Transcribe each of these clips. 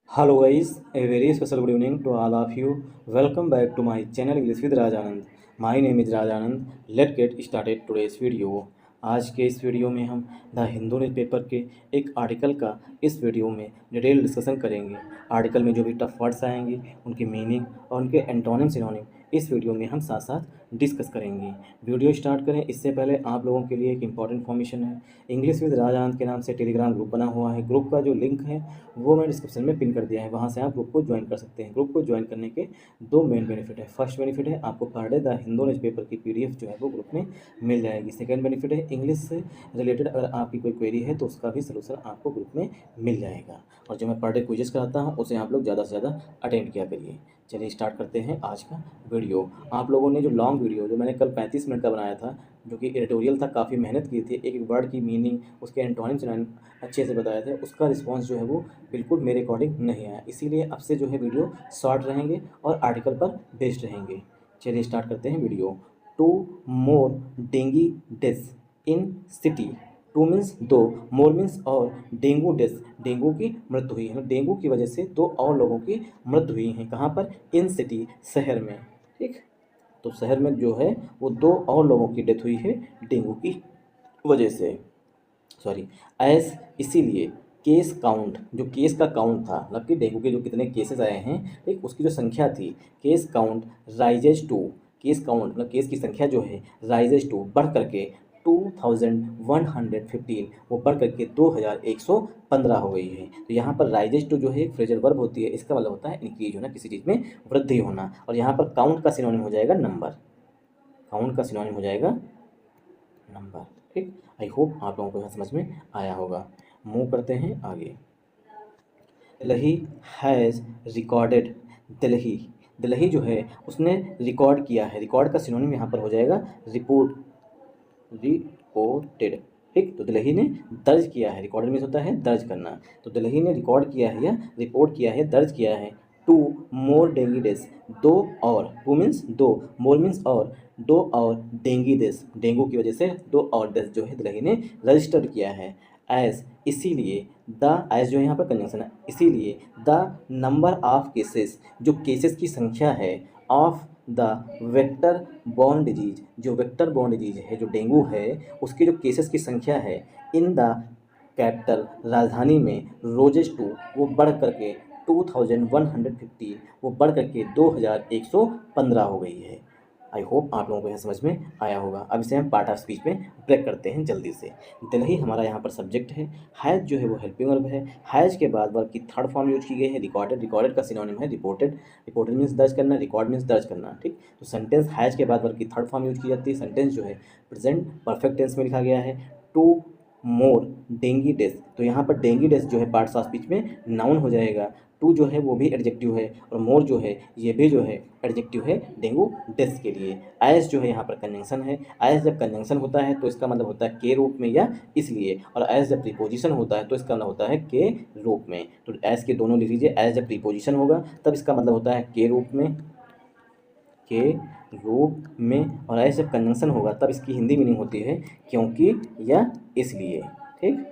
Hello guys, a very special good evening to all of you. Welcome back to my channel English with Rajanand. My name is Rajanand. Let's get started today's video. आज के इस video में हम the Hindu newspaper के एक article का इस video में डिटेल डिस्कशन करेंगे। आर्टिकल में जो भी टफ वर्ड्स आएंगे उनकी मीनिंग और उनके एंटोनिम सिनोनिम इस वीडियो में हम साथ साथ डिस्कस करेंगे। वीडियो स्टार्ट करें इससे पहले आप लोगों के लिए एक इंपॉर्टेंट इन्फॉर्मेशन है। इंग्लिश विद राजानंद के नाम से टेलीग्राम ग्रुप बना हुआ है। ग्रुप का जो लिंक है वो मैं डिस्क्रिप्शन में पिन कर दिया है, वहाँ से आप ग्रुप को ज्वाइन कर सकते हैं। ग्रुप को ज्वाइन करने के दो मेन बेनिफिट है। फर्स्ट बेनिफिट है आपको per day the Hindu newspaper की PDF जो है वो ग्रुप में मिल जाएगी। सेकंड बेनिफिट है इंग्लिश से रिलेटेड अगर आपकी कोई क्वेरी है तो उसका भी सलूशन आपको ग्रुप में मिल जाएगा। और जो मैं पर डे क्विजेस कराता हूँ उसे आप लोग ज़्यादा से ज़्यादा अटेंड किया करिए। चलिए स्टार्ट करते हैं आज का वीडियो। आप लोगों ने जो लॉन्ग वीडियो जो मैंने कल 35 मिनट का बनाया था, जो कि एडिटोरियल था, काफ़ी मेहनत की थी, एक एक वर्ड की मीनिंग उसके एंटोनिम सिनोनिम अच्छे से बताए थे, उसका रिस्पांस जो है वो बिल्कुल मेरे अकॉर्डिंग नहीं आया। इसीलिए अब से जो है वीडियो शॉर्ट रहेंगे और आर्टिकल पर बेस्ड रहेंगे। चलिए स्टार्ट करते हैं video. Two more dengue deaths in city. Two means दो, मोर मीन्स और, डेंगू डेथ डेंगू की मृत्यु हुई है। डेंगू की वजह से दो और लोगों की मृत्यु हुई है। कहाँ पर? इन सिटी, शहर में। ठीक, तो शहर में जो है वो दो और लोगों की डेथ हुई है डेंगू की वजह से। सॉरी, एज, इसीलिए, केस काउंट, जो केस का काउंट था, मतलब कि डेंगू के जो कितने केसेस आए हैं, ठीक, उसकी जो संख्या थी, case count rises to, case count मतलब केस की संख्या जो है राइजेज टू, बढ़ करके 2115, वो बढ़ करके 2115 हो गई है। तो यहाँ पर राइजेज टू जो है एक फ्रेजल वर्ब होती है, इसका मतलब होता है इंक्रीज होना, किसी चीज़ में वृद्धि होना। और यहाँ पर काउंट का सिनोनिम हो जाएगा नंबर, काउंट का सिनोनिम हो जाएगा नंबर। ठीक, आई होप आप लोगों को यहाँ समझ में आया होगा। मूव करते हैं आगे। दिल्ली हैज़ रिकॉर्डेड, दिल्ली, दिल्ली जो है उसने रिकॉर्ड किया है। रिकॉर्ड का सिनोनिम यहाँ पर हो जाएगा रिपोर्ट, रिपोर्टेड। ठीक, तो दिल्ली ने दर्ज किया है। रिकॉर्डेड मीन्स होता है दर्ज करना, तो दिल्ली ने रिकॉर्ड किया है या रिपोर्ट किया है, दर्ज किया है। टू मोर डेंगी डेथ्स, दो और, टू मीन्स दो, मोर मीन्स और, दो और डेंगी डेथ्स, डेंगू की वजह से दो और डेथ जो है दिल्ली ने रजिस्टर्ड किया है। एज, इसीलिए, द, एज जो है यहाँ पर कंजंक्शन है, इसीलिए, द नंबर ऑफ केसेस, जो केसेस की संख्या है, of the vector borne disease, जो वेक्टर बॉर्न डिजीज है, जो डेंगू है, उसके जो केसेस की संख्या है, इन द कैपिटल, राजधानी में, रोजेस टू, वो बढ़ करके 2115, वो बढ़ करके 2115 हो गई है। आई होप आप लोगों को यह समझ में आया होगा। अब इसे हम पार्ट ऑफ स्पीच में ब्रेक करते हैं जल्दी से। दिल्ली हमारा यहाँ पर सब्जेक्ट है, हैज़ जो है वो हेल्पिंग वर्ब है। हैज़ के बाद वर्ब की थर्ड फॉर्म यूज की गई है रिकॉर्डेड, रिकॉर्डेड का सिनोनिम है रिपोर्टेड, रिपोर्टेड मीन्स दर्ज करना, रिकॉर्ड मीन्स दर्ज करना। ठीक, तो सेंटेंस हैज़ के बाद वर्ब की थर्ड फॉर्म यूज की जाती है। सेंटेंस जो है प्रेजेंट परफेक्ट टेंस में लिखा गया है। टू मोर डेंगी डेथ, तो यहाँ पर डेंगी डेथ जो है पार्ट्स ऑफ स्पीच में नाउन हो जाएगा। टू जो है वो भी एडजेक्टिव है और मोर जो है ये भी जो है एडजेक्टिव है डेंगू डेथ के लिए। एज जो है यहाँ पर कंजंक्शन है। एज जब कंजंक्शन होता है तो इसका मतलब होता है के रूप में या इसलिए, और एज जब प्रीपोजिशन होता है तो इसका मतलब होता है के रूप में। तो एज के दोनों लिख लीजिए। एज जब प्रीपोजिशन होगा तब इसका मतलब होता है के रूप में, के रूप में, और एज जब कंजंक्शन होगा तब इसकी हिंदी मीनिंग होती है क्योंकि या इसलिए। ठीक,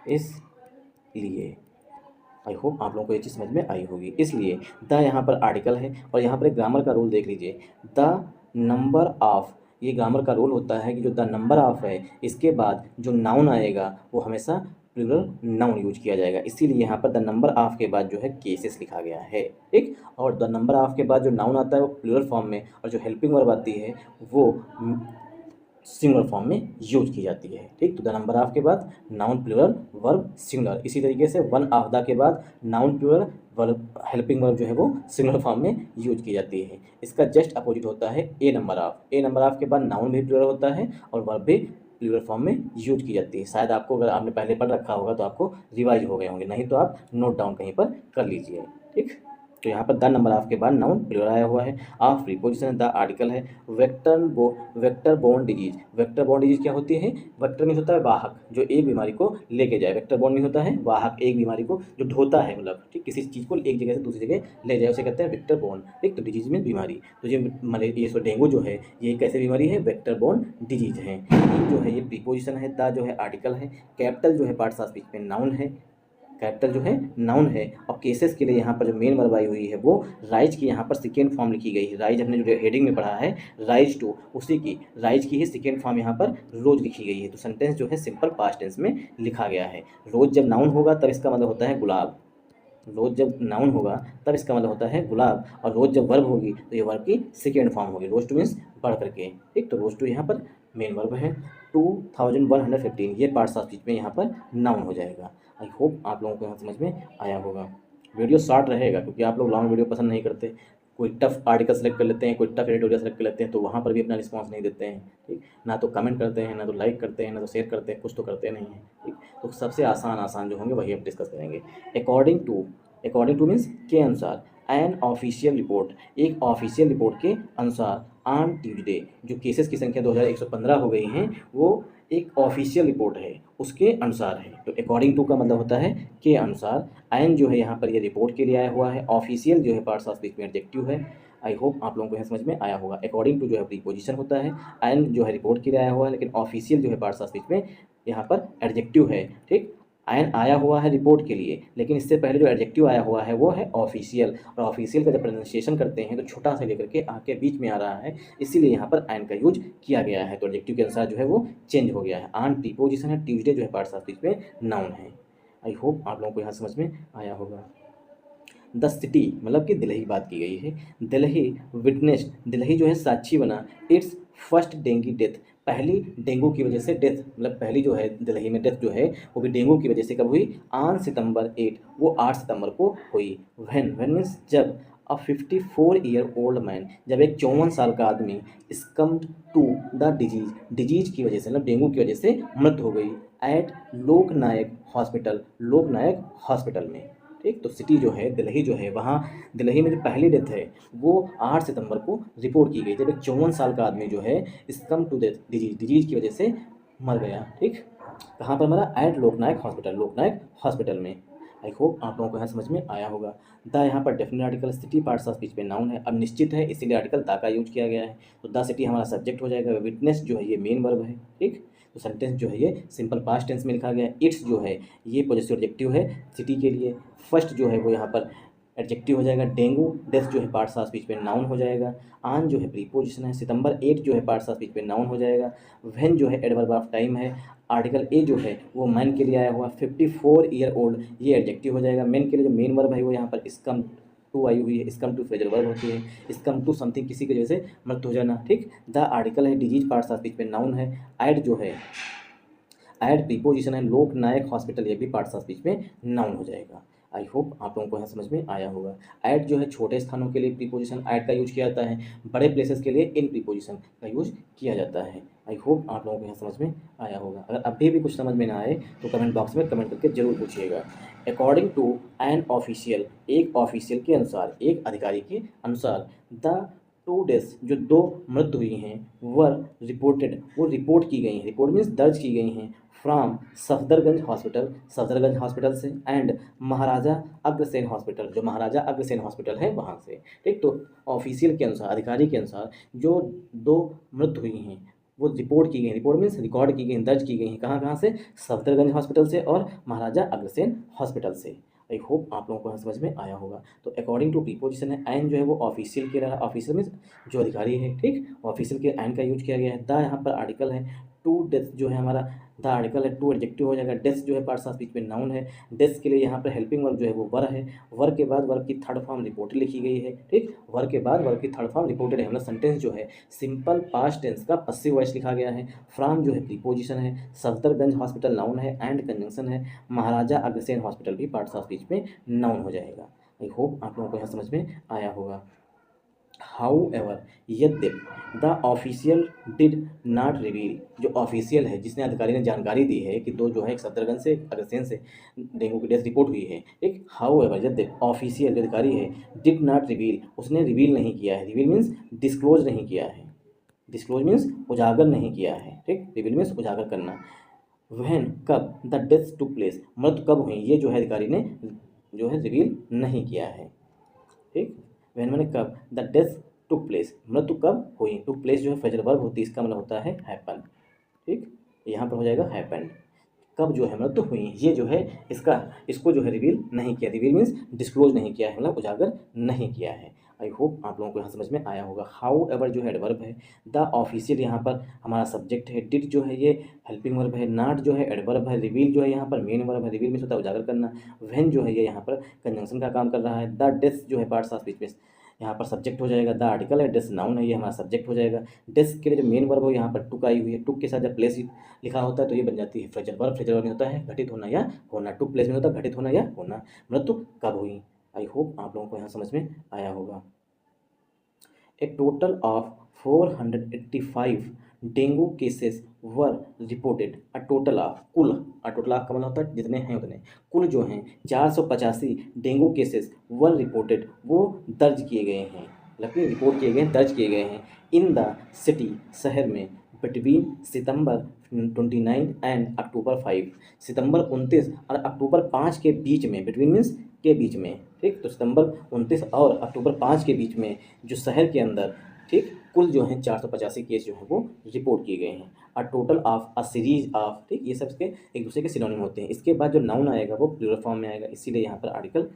इसलिए। आई होप आप लोगों को ये चीज़ समझ में आई होगी। इसलिए द यहाँ पर आर्टिकल है और यहाँ पर एक ग्रामर का रूल देख लीजिए। द नंबर ऑफ, ये ग्रामर का रूल होता है कि जो द नंबर ऑफ है इसके बाद जो नाउन आएगा वो हमेशा प्लूरल नाउन यूज किया जाएगा। इसीलिए यहाँ पर द नंबर ऑफ के बाद जो है केसेस लिखा गया है। ठीक, और द नंबर ऑफ के बाद जो नाउन आता है वो प्लूरल फॉर्म में, और जो हेल्पिंग वर्ब आती है वो सिंगुलर फॉर्म में यूज की जाती है। ठीक, तो द नंबर ऑफ के बाद नाउन प्लूरल वर्ब सिंगुलर। इसी तरीके से वन ऑफ द के बाद noun plural verb helping verb जो है वो सिंगुलर फॉर्म में यूज की जाती है। इसका जस्ट अपोजिट होता है a number of. A number of के बाद नाउन भी प्लूरल होता है और वर्ब भी प्लूरल फॉर्म में यूज की जाती है। शायद आपको, अगर आपने पहले पढ़ रखा होगा तो आपको रिवाइज हो गए होंगे, नहीं तो आप नोट डाउन कहीं पर कर लीजिए। ठीक, तो यहाँ पर द नंबर ऑफ के बाद नाउन प्लूरल आया हुआ है। ऑफ प्रीपोजिशन, द आर्टिकल है। Vector borne disease, vector borne disease क्या होती है? वेक्टर मीन्स होता है वाहक, जो एक बीमारी को लेके जाए। वेक्टर बोर्न मीन्स होता है वाहक, एक बीमारी को जो ढोता है, मतलब ठीक किसी चीज़ को एक जगह से दूसरी जगह ले जाए, उसे कहते हैं वेक्टर बोर्न। ठीक, तो डिजीज मीन्स बीमारी। तो ये डेंगू जो है ये कैसे बीमारी है? वेक्टर बोर्न डिजीज है। जो है ये प्रीपोजिशन है, द जो है आर्टिकल है, कैपिटल जो है पार्ट्स ऑफ स्पीच में नाउन है, कैपिटल जो है नाउन है, और केसेस के लिए यहाँ पर जो मेन वर्ब आई हुई है वो राइज की यहाँ पर सेकेंड फॉर्म लिखी गई है। राइज हमने जो हेडिंग में पढ़ा है राइज टू, उसी की राइज की ही सेकेंड फॉर्म यहाँ पर रोज लिखी गई है। तो सेंटेंस जो है सिंपल पास्ट टेंस में लिखा गया है। रोज जब नाउन होगा तब इसका मतलब होता है गुलाब, रोज जब नाउन होगा तब इसका मतलब होता है गुलाब, और रोज जब वर्ब होगी तो ये वर्ब की सेकेंड फॉर्म होगी। रोज टू मीन्स बढ़ करके, ठीक। तो रोज टू यहाँ पर मेन वर्ब है। 2115 ये पार्ट्स ऑफ स्पीच में यहाँ पर नाउन हो जाएगा। आई होप आप लोगों को यहाँ समझ में आया होगा। वीडियो शॉर्ट रहेगा क्योंकि आप लोग लॉन्ग वीडियो पसंद नहीं करते। कोई टफ आर्टिकल सेलेक्ट कर लेते हैं, कोई टफ एडिटोरियल सेलेक्ट कर लेते हैं, तो वहाँ पर भी अपना रिस्पॉन्स नहीं देते हैं, ठीक। ना तो कमेंट करते हैं, ना तो लाइक करते हैं, ना तो शेयर करते हैं, कुछ तो करते नहीं हैं, ठीक। तो सबसे आसान जो होंगे वही अब डिस्कस करेंगे। अकॉर्डिंग टू मीन्स के अनुसार, एन ऑफिशियल रिपोर्ट, एक ऑफिशियल रिपोर्ट के अनुसार, ऑन ट्यूजडे, जो केसेस की संख्या 2115 हो गई हैं वो एक ऑफिशियल रिपोर्ट है, उसके अनुसार है। तो अकॉर्डिंग टू का मतलब होता है के अनुसार, एन जो है यहाँ पर ये रिपोर्ट के लिए आया हुआ है, ऑफिशियल जो है पार्ट्स ऑफ स्पीच में एडजेक्टिव है। आई होप आप लोगों को यहाँ समझ में आया होगा। अकॉर्डिंग टू जो है प्रीपोजिशन होता है, एन जो है रिपोर्ट के लिए आया हुआ है, लेकिन ऑफिशियल जो है पार्ट्स ऑफ स्पीच में यहाँ पर एडजेक्टिव है, ठीक। एन आया हुआ है रिपोर्ट के लिए, लेकिन इससे पहले जो एडजेक्टिव आया हुआ है वो है ऑफिशियल, और ऑफिशियल का जब प्रोनाउंसिएशन करते हैं तो छोटा से लेकर के आके बीच में आ रहा है, इसीलिए यहाँ पर एन का यूज किया गया है। तो एडजेक्टिव के अनुसार जो है वो चेंज हो गया है। ऑन प्रीपोजिशन है, ट्यूजडे जो है पार्ट्स ऑफ स्पीच में नाउन है। आई होप आप लोगों को यहाँ समझ में आया होगा। द सिटी मतलब कि दिल्ली की बात की गई है। दिल्ली विटनेस्ड, दिल्ली जो है साक्षी बना इट्स फर्स्ट डेंगू डेथ, पहली डेंगू की वजह से डेथ, मतलब पहली जो है दिल्ली में डेथ जो है वो भी डेंगू की वजह से कब हुई, ऑन सितंबर 8, वो 8 सितंबर को हुई। व्हेन मीन्स जब, अ 54-year-old मैन, जब एक 54 साल का आदमी स्कम्ड टू द डिजीज की वजह से, मतलब डेंगू की वजह से मृत्यु हो गई, एट लोकनायक हॉस्पिटल में, ठीक। तो सिटी जो है दिल्ली जो है, वहाँ दिल्ली में जो पहली डेथ है वो 8 सितंबर को रिपोर्ट की गई, जब एक 54 साल का आदमी जो है स्कम टू डेथ डिजीज की वजह से मर गया, ठीक। कहाँ पर मरा, एट लोकनायक हॉस्पिटल में। आई होप आप लोगों को यहाँ समझ में आया होगा। द यहाँ पर definite article, city parts of speech में नाउन है, अब निश्चित है इसीलिए आर्टिकल द का यूज किया गया है। तो द सिटी हमारा सब्जेक्ट हो जाएगा, विटनेस जो है ये मेन वर्ब है, ठीक। तो सेंटेंस जो है ये सिंपल पास्ट टेंस में लिखा गया है। इट्स जो है ये पॉजिटिव एडजेक्टिव है सिटी के लिए। फर्स्ट जो है वो यहाँ पर एडजेक्टिव हो जाएगा। डेंगू डेथ जो है पार्ट्स ऑफ स्पीच में नाउन हो जाएगा। आन जो है प्रीपोजिशन है। सितंबर 8 जो है पार्ट्स ऑफ स्पीच में नाउन हो जाएगा। व्हेन जो है एडवर्ब ऑफ टाइम है। आर्टिकल ए जो है वो मैन के लिए आया हुआ। 54-year-old ये एडजेक्टिव हो जाएगा। मैन के लिए जो मेन वर्ब है वो यहाँ पर इसकम टू आई हुई है। इसकम टू फ्रेजल वर्ब होती है। इसकम टू समथिंग किसी की वजह से मृत्यु हो जाना, ठीक। द आर्टिकल है डिजीज पार्ट्स ऑफ स्पीच में नाउन है। एड जो है एड प्रीपोजिशन है। लोकनायक हॉस्पिटल ये भी पार्ट्स ऑफ स्पीच में नाउन हो जाएगा। आई होप आप लोगों को यहाँ समझ में आया होगा। एट जो है छोटे स्थानों के लिए प्रीपोजिशन एट का यूज किया जाता है। बड़े प्लेसेस के लिए इन प्रीपोजिशन का यूज किया जाता है। आई होप आप लोगों को यहाँ समझ में आया होगा। अगर अभी भी कुछ समझ में ना आए तो कमेंट बॉक्स में कमेंट करके जरूर पूछिएगा। अकॉर्डिंग टू एन ऑफिशियल, एक ऑफिशियल के अनुसार, एक अधिकारी के अनुसार, द 2 डेथ्स जो 2 मृत्यु हुई हैं वर रिपोर्टेड, वो रिपोर्ट की गई हैं। रिपोर्ट मीन्स दर्ज की गई हैं। फ्रॉम सफदरगंज हॉस्पिटल से, एंड महाराजा अग्रसेन हॉस्पिटल, जो महाराजा अग्रसेन हॉस्पिटल है वहाँ से, ठीक। तो ऑफिशियल के अनुसार, अधिकारी के अनुसार जो 2 मृत्यु हुई हैं वो रिपोर्ट की गई। रिपोर्ट मीन्स रिकॉर्ड की गई, दर्ज की गई हैं। कहाँ से, सफदरगंज हॉस्पिटल से और महाराजा अग्रसेन हॉस्पिटल से। आई होप आप लोगों को यहाँ समझ में आया होगा। तो अकॉर्डिंग टू प्रीपोजिशन है। एन जो है वो ऑफिशियल के रहा, ऑफिशियल मीन्स जो अधिकारी है, ठीक। ऑफिशियल के एन का यूज किया गया है। द यहाँ पर आर्टिकल है। टू डेथ जो है हमारा, द आर्टिकल है। टू एडजेक्टिव हो जाएगा। डेथ जो है पार्ट्स ऑफ स्पीच में नाउन है। डेथ के लिए यहाँ पर हेल्पिंग वर्ब जो है वो वर है। वर के बाद वर्ब की थर्ड फॉर्म रिपोर्टेड लिखी गई है, ठीक। वर के बाद वर्ब की थर्ड फॉर्म रिपोर्टेड है। मतलब सेंटेंस जो है सिंपल पास्ट टेंस का पसिव वॉइस लिखा गया है। फ्रॉम जो है प्रीपोजिशन है। सफदरगंज हॉस्पिटल नाउन है। एंड कंजंक्शन है। महाराजा अग्रसेन हॉस्पिटल भी पार्ट्स ऑफ स्पीच में नाउन हो जाएगा। आई होप आप लोगों को यहाँ समझ में आया होगा। हाउएवर, यद्यपि, the official did not reveal, जो ऑफिशियल है जिसने अधिकारी ने जानकारी दी है कि 2 जो है एक सफदरगंज से अग्रसेन से डेंगू की डेथ रिपोर्ट हुई है, एक। हाउएवर यद्यपि, ऑफिशियल जो अधिकारी है डिड नॉट रिवील, उसने रिवील नहीं किया है। रिवील मीन्स डिस्क्लोज नहीं किया है। डिस्क्लोज मीन्स उजागर नहीं किया है, ठीक। रिवील मीन्स उजागर करना। वहन कब, द डेथ टुक प्लेस, मृत्यु कब हुई, ये जो है अधिकारी ने जो है रिवील नहीं किया है, ठीक। वहन मैंने कब, द डेथ टुक प्लेस, मृत्यु कब हुई। टुक प्लेस जो है फ्रेजल वर्ब होती है, इसका मतलब होता है हैपन, ठीक। यहाँ पर हो जाएगा हैपन। कब जो है मृत्यु हुई, ये जो है इसको जो है रिवील नहीं किया। रिवील मीन्स डिस्क्लोज नहीं किया है, मतलब उजागर नहीं किया है। आई होप आप लोगों को यहाँ समझ में आया होगा। हाउ एवर जो है एडवर्ब है, द ऑफिशियल यहाँ पर हमारा सब्जेक्ट है, डिड जो है ये हेल्पिंग वर्ब है, नॉट जो है एडवर्ब है, रिवील जो है यहाँ पर मेन वर्ब है, रिवील मीन्स होता है उजागर करना, व्हेन जो है ये यहाँ पर कंजंक्शन का काम कर रहा है, द डेस्क जो है पार्ट्स ऑफ स्पीच में यहाँ पर सब्जेक्ट हो जाएगा, द आर्टिकल है, डेस्क नाउन है, ये हमारा सब्जेक्ट हो जाएगा। डेस्क के लिए जो मेन वर्ब हो यहाँ पर टुक आई हुई है, टुक के साथ जब प्लेस लिखा होता है तो ये बन जाती है फ्रेजल वर्ब। फ्रेजल वर्ब होता है घटित होना या होना, टुक प्लेस में होता है घटित होना या होना, मृत्यु कब हुई। आई होप आप लोगों को यहाँ समझ में आया होगा। A total of 485 dengue cases were reported. A total of कुल, अ टोटल ऑफ का मतलब होता है जितने हैं उतने, कुल जो हैं 485 डेंगू केसेस वर रिपोर्टेड, वो दर्ज किए गए हैं, मतलब रिपोर्ट किए गए हैं, दर्ज किए गए हैं इन द सिटी, शहर में, बिटवीन सितंबर 29 एंड अक्टूबर 5, सितंबर 29 और अक्टूबर 5 के बीच में, बिटवीन मीन्स के बीच में, ठीक। तो सितंबर 29 और अक्टूबर 5 के बीच में जो शहर के अंदर, ठीक, कुल जो हैं 485 केस जो हैं वो रिपोर्ट किए गए हैं। A total of, a series of, ठीक, ये सब के एक दूसरे के सिनोनिम होते हैं। इसके बाद जो नाउन आएगा वो प्लूरल फॉर्म में आएगा, इसीलिए यहाँ पर आर्टिकल,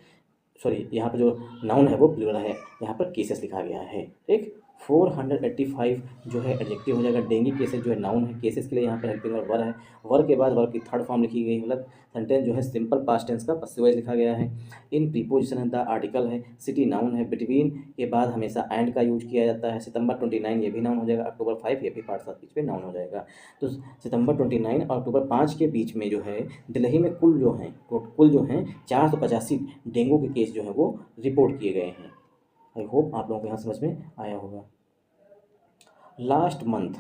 सॉरी, यहाँ पर जो नाउन है वो प्लूरल है, यहाँ पर केसेस लिखा गया है, ठीक। 485 जो है एडजेक्टिव हो जाएगा, डेंगी केसेस जो है नाउन है, केसेस के लिए यहाँ पर हेल्पिंग वर्ब वर है, वर के बाद वर्ब की थर्ड फॉर्म लिखी गई, मतलब सेंटेंस जो है सिंपल पास्ट टेंस का पसिव वॉइस लिखा गया है। इन प्रीपोजिशन है, द आर्टिकल है, सिटी नाउन है, बिटवीन के बाद हमेशा एंड का यूज किया जाता है, सितंबर 29 ये भी नाउन हो जाएगा, अक्टूबर 5 ये भी पार्ट्स ऑफ स्पीच में नाउन हो जाएगा। तो सितंबर 29 और अक्टूबर 5 के बीच में जो है दिल्ली में कुल जो हैं 485 डेंगू के केस जो हैं वो रिपोर्ट किए गए हैं। आई होप आप लोगों को यहाँ समझ में आया होगा। लास्ट मंथ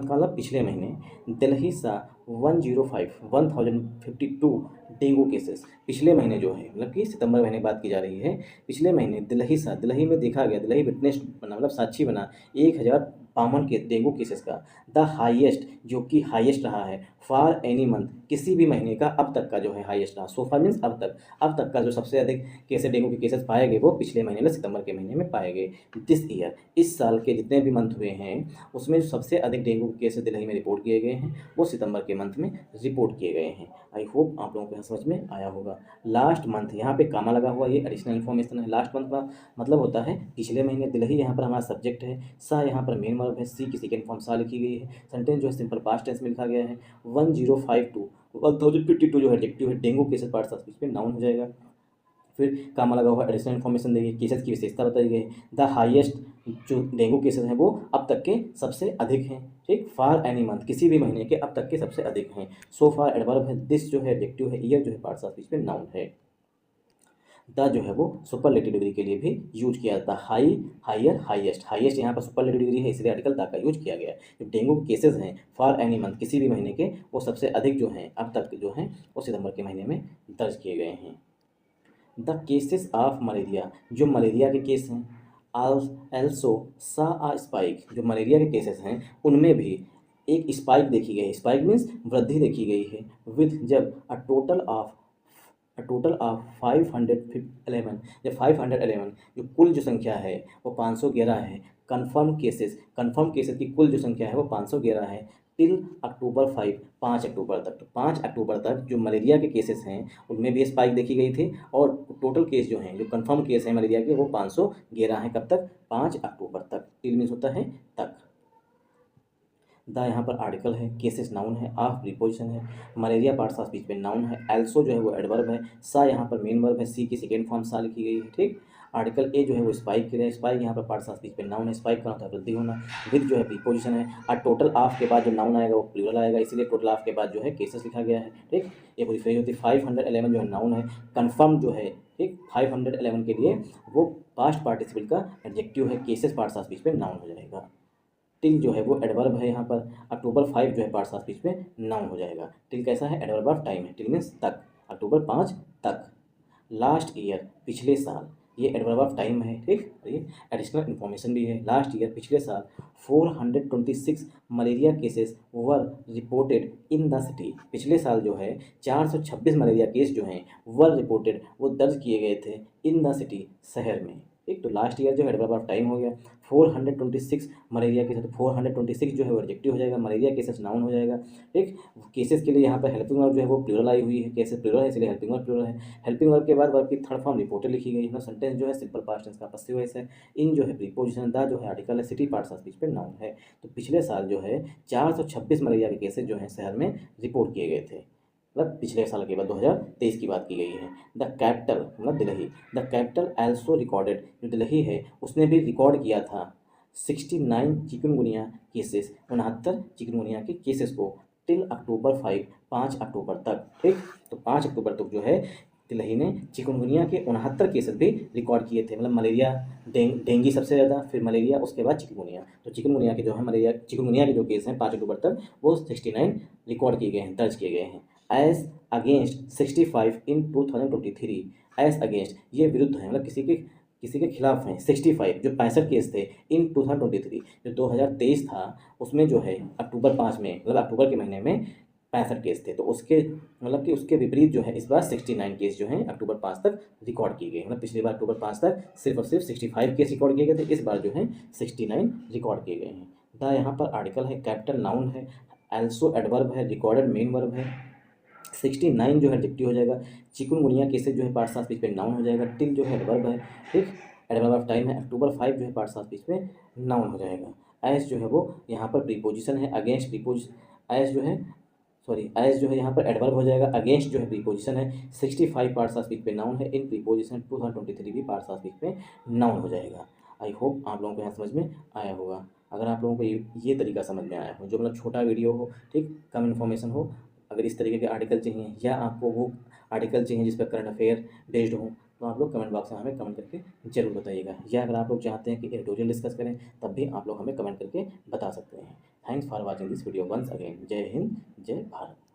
का मतलब पिछले महीने, दिल्ली सा 1052 डेंगू केसेस, पिछले महीने जो है, मतलब कि सितंबर महीने बात की जा रही है, पिछले महीने दिल्ली में देखा गया, दिल्ली विटनेस बना, मतलब साक्षी बना 1052 के डेंगू केसेस का, द हाईएस्ट, जो कि हाईएस्ट रहा है, फॉर एनी मंथ, किसी भी महीने का अब तक का जो है हाईएस्ट रहा, सो फार मीन्स अब तक का जो सबसे अधिक केसेस डेंगू के केसेस पाए गए वो पिछले महीने में सितंबर के महीने में पाए गए। दिस ईयर, इस साल के जितने भी मंथ हुए हैं उसमें सबसे अधिक डेंगू के केसेस दिल्ली में रिपोर्ट किए गए हैं वो सितंबर के मंथ में रिपोर्ट किए गए हैं। आई होप आप लोगों को यहाँ समझ में आया होगा। लास्ट मंथ, यहाँ पे कामा लगा हुआ, ये एडिशनल इन्फॉर्मेशन है। लास्ट मंथ का मतलब होता है पिछले महीने, दिल्ली यहाँ पर हमारा सब्जेक्ट है, सा यहाँ पर मेन वर्ब है, सी की सेकेंड फॉर्म सा लिखी गई है, सेंटेंस जो है सिंपल पास्ट टेंस में लिखा गया है। 1052 जो है एडजेक्टिव है, dengue cases parts of speech में नाउन हो जाएगा। फिर कामा लगा हुआ एडिशनल इन्फॉर्मेशन देगी, केसेस की विशेषता बताई गई, द हाईएस्ट, जो डेंगू केसेस हैं वो अब तक के सबसे अधिक हैं, ठीक। फॉर एनी मंथ, किसी भी महीने के अब तक के सबसे अधिक हैं। सो फार एडवर्ब है, दिस जो है एडजेक्टिव है, ईयर जो है पार्ट्स ऑफ स्पीच में नाउन है। द जो है वो सुपरलेटिव डिग्री के लिए भी यूज किया जाता है, हाई, हायर, हाईएस्ट यहाँ पर सुपरलेटिव डिग्री है, इसलिए आर्टिकल द का यूज किया गया है। जो डेंगू के केसेस हैं फॉर एनी मंथ, किसी भी महीने के, वो सबसे अधिक जो हैं अब तक जो हैं वो सितंबर के महीने में दर्ज किए गए हैं। द केसेस ऑफ मलेरिया, जो मलेरिया के केस हैं, एल्सो सा आ स्पाइक, जो मलेरिया के केसेस हैं उनमें भी एक स्पाइक देखी गई है, स्पाइक मीन्स वृद्धि देखी गई है, विथ जब अ टोटल ऑफ 511, जब 511 जो कुल जो संख्या है वो 511 है। कन्फर्म केसेस की कुल जो संख्या है वो 511 है, टिल अक्टूबर 5 अक्टूबर तक। तो 5 अक्टूबर तक जो मलेरिया के केसेस हैं उनमें भी स्पाइक देखी गई थी, और टोटल केस जो हैं, जो कंफर्म केस हैं मलेरिया के, वो 511 हैं। कब तक? 5 अक्टूबर तक। टिल मीन्स होता है तक। द यहाँ पर आर्टिकल है, केसेस नाउन है, ऑफ प्रीपोजिशन है, मलेरिया पार्ट्स ऑफ स्पीच में नाउन है, एल्सो जो है वो एडवर्ब है, सा यहाँ पर मेन वर्ब है, सी की सेकेंड फॉर्म सा लिखी गई है, ठीक। आर्टिकल ए जो है वो स्पाइक के लिए, स्पाइक यहाँ पर पार्ट्स ऑफ स्पीच में नाउन है, स्पाइक का होता है वृद्धि होना, विद जो है प्रीपोजिशन है, और टोटल ऑफ के बाद जो नाउन आएगा वो प्लूरल आएगा, इसीलिए टोटल ऑफ के बाद जो है केसेस लिखा गया है, ठीक। ये पूरी फ्रेज होती है। 511 जो है नाउन है, कन्फर्म जो है, ठीक, 511 के लिए वो पास्ट पार्टिसिपल का एडजेक्टिव है, केसेस पार्ट्स ऑफ स्पीच में नाउन हो जाएगा। टिल जो है वो एडवर्ब है, यहाँ पर अक्टूबर 5 जो है पार्ट्स ऑफ स्पीच में नाउन हो जाएगा। टिल कैसा है? एडवर्ब ऑफ टाइम है, टिल मीन्स तक, अक्टूबर 5 तक। लास्ट ईयर, पिछले साल, ये एडवर्ब ऑफ टाइम है, ठीक। ये एडिशनल इन्फॉर्मेशन भी है। लास्ट ईयर, पिछले साल 426 malaria cases were reported in the city, पिछले साल जो है 426 मलेरिया केस जो हैं वर रिपोर्टेड, वो दर्ज किए गए थे इन द सिटी, शहर में, ठीक। तो लास्ट ईयर जो है एडवर्ब ऑफ टाइम हो गया। 426 मलेरिया केसेस, तो 426 जो है वो एडजेक्टिव हो जाएगा, मलेरिया केसेस नाउन हो जाएगा। ठीक, केसेस के लिए यहाँ पर हेल्पिंग वर्ब जो है वो प्लूरल आई हुई है, केसेस प्लूरल है इसलिए हेल्पिंग वर्ब प्लूरल है। हेल्पिंग वर्ब के बाद वर्ब की थर्ड फॉर्म रिपोर्टेड लिखी गई है। सेंटेंस जो है सिंपल पास्ट टेंस का पसिव वॉइस है। इन जो है प्रीपोजिशन, द जो है आर्टिकल है, सिटी पार्ट्स ऑफ स्पीच पे नाउन है। तो पिछले साल जो है 426 मलेरिया के केसेस जो हैं शहर में रिपोर्ट किए गए थे, मतलब पिछले साल के बाद 2023 की बात की गई है। द कैपिटल मतलब Delhi, the capital also recorded, जो दिल्ली है उसने भी रिकॉर्ड किया था 69 चिकनगुनिया केसेस, 69 चिकनगुनिया के केसेस को टिल अक्टूबर 5 अक्टूबर तक। ठीक, तो 5 अक्टूबर तक जो है दिल्ली ने चिकनगुनिया के 69 केसेस भी रिकॉर्ड किए थे, मतलब मलेरिया, डेंगू सबसे ज़्यादा, फिर मलेरिया, उसके बाद चिकनगुनिया। तो चिकनगुनिया के जो है मलेरिया चिकनगुनिया के जो केस हैं 5 अक्टूबर तक वो 69 रिकॉर्ड किए गए हैं, दर्ज किए गए हैं। एज अगेंस्ट 65 इन 2023, एज अगेंस्ट ये विरुद्ध है, मतलब किसी के खिलाफ हैं 65 जो 65 केस थे इन 2023, जो 2023 था उसमें जो है अक्टूबर 5 में, मतलब अक्टूबर के महीने में 65 केस थे, तो उसके मतलब कि उसके विपरीत जो है इस बार 69 केस जो हैं अक्टूबर 5 तक रिकॉर्ड किए गए। मतलब पिछली बार अक्टूबर 5 तक सिर्फ और सिर्फ 65 केस रिकॉर्ड किए गए थे, इस बार जो है 69 रिकॉर्ड किए गए हैं। द यहाँ पर आर्टिकल है, कैपिटल नाउन है, एल्सो एडवर्ब है, रिकॉर्डेड मेन वर्ब है, 69 जो है एडजेक्टिव हो जाएगा, चिकनगुनिया केसेस जो है पार्ट्स ऑफ स्पीच पे नाउन हो जाएगा, टिल जो है एडवर्ब है, ठीक, एडवर्ब ऑफ टाइम है, अक्टूबर 5 जो है पार्ट्स ऑफ स्पीच पे नाउन हो जाएगा। एज जो है वो यहाँ पर प्रीपोजिशन है, अगेंस्ट प्रीपोजिशन, एज जो है सॉरी एज जो है यहाँ पर एडवर्ब हो जाएगा, अगेंस्ट जो है प्रीपोजिशन है, 65 पार्ट्स ऑफ स्पीच पे नाउन है, इन प्रीपोजिशन 2023 भी पार्ट्स ऑफ स्पीच पे नाउन हो जाएगा। आई होप आप लोगों को यहाँ समझ में आया होगा। अगर आप लोगों को ये तरीका समझ में आया हो, जो मतलब छोटा वीडियो हो, ठीक, कम इन्फॉर्मेशन हो, अगर इस तरीके के आर्टिकल चाहिए या आपको वो आर्टिकल चाहिए जिस पर करंट अफेयर बेस्ड हो, तो आप लोग कमेंट बॉक्स में हमें कमेंट करके ज़रूर बताइएगा। या अगर आप लोग चाहते हैं कि एडिटोरियल डिस्कस करें तब भी आप लोग हमें कमेंट करके बता सकते हैं। Thanks for watching this video once again. जय हिंद, जय भारत।